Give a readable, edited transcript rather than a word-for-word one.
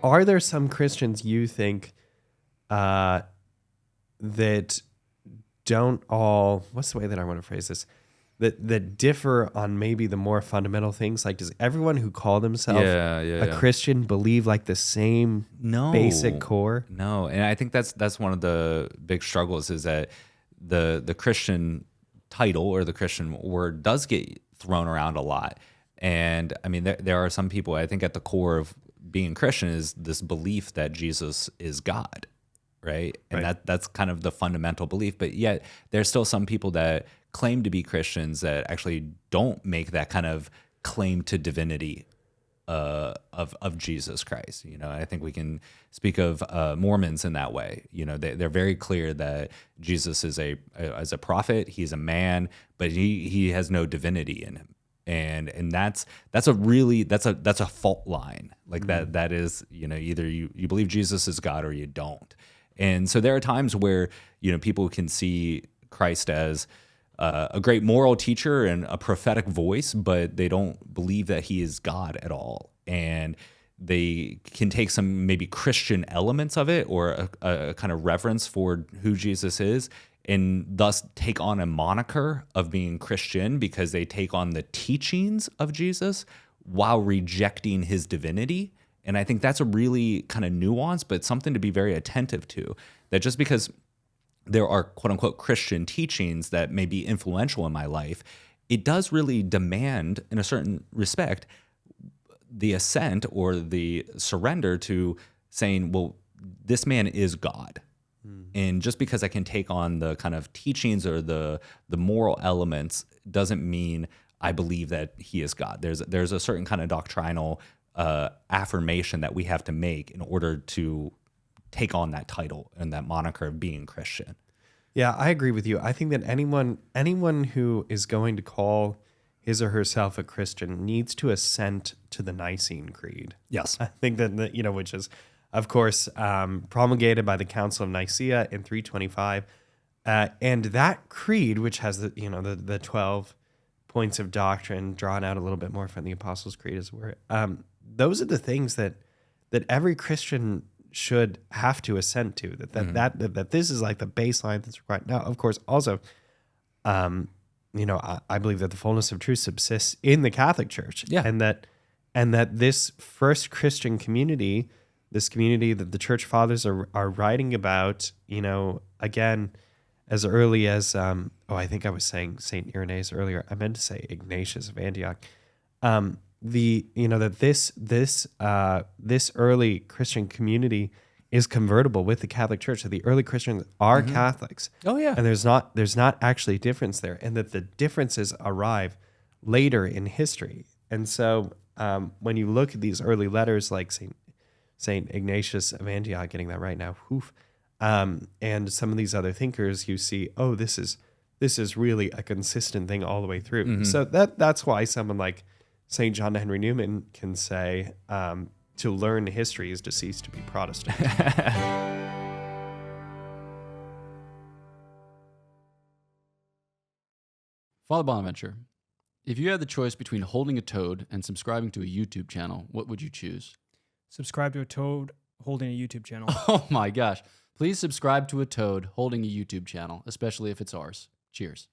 are there some Christians you think that don't all, what's the way that I want to phrase this? That differ on maybe the more fundamental things? Like, does everyone who call themselves a Christian believe like the same basic core? No, and I think that's one of the big struggles is that the Christian title or the Christian word does get thrown around a lot. And I mean, there are some people, I think at the core of being Christian is this belief that Jesus is God, right? And that's kind of the fundamental belief. But yet there's still some people that claim to be Christians that actually don't make that kind of claim to divinity of Jesus Christ. You know, I think we can speak of Mormons in that way. You know, they're very clear that Jesus is as a prophet, he's a man, but he has no divinity in him. And that's a fault line. Like that is, you know, either you believe Jesus is God or you don't. And so there are times where, you know, people can see Christ as a great moral teacher and a prophetic voice, but they don't believe that he is God at all. And they can take some maybe Christian elements of it or a kind of reverence for who Jesus is, and thus take on a moniker of being Christian because they take on the teachings of Jesus while rejecting his divinity. And I think that's a really kind of nuance, but something to be very attentive to, that just because there are quote unquote Christian teachings that may be influential in my life, it does really demand, in a certain respect, the assent or the surrender to saying, well, this man is God. And just because I can take on the kind of teachings or the moral elements doesn't mean I believe that he is God. There's a certain kind of doctrinal affirmation that we have to make in order to take on that title and that moniker of being Christian. Yeah, I agree with you. I think that anyone who is going to call his or herself a Christian needs to assent to the Nicene Creed. Yes. I think that, you know, which is, of course, promulgated by the Council of Nicaea in 325. And that creed, which has the 12 points of doctrine drawn out a little bit more from the Apostles' Creed as well. Those are the things that every Christian should have to assent to, that this is like the baseline that's required. Now, of course, also, I believe that the fullness of truth subsists in the Catholic Church, and that this first Christian community, this community that the Church Fathers are writing about, you know, again, as early as I think I was saying Saint Irenaeus earlier. I meant to say Ignatius of Antioch. That this early Christian community is convertible with the Catholic Church. So the early Christians are Catholics. Oh yeah. And there's not actually a difference there, and that the differences arrive later in history. And so when you look at these early letters like Saint Ignatius of Antioch, getting that right now, and some of these other thinkers, you see, oh, this is really a consistent thing all the way through. Mm-hmm. So that's why someone like St. John Henry Newman can say, to learn history is to cease to be Protestant. Father Bonaventure, if you had the choice between holding a toad and subscribing to a YouTube channel, what would you choose? Subscribe to a toad holding a YouTube channel. Oh my gosh. Please subscribe to a toad holding a YouTube channel, especially if it's ours. Cheers.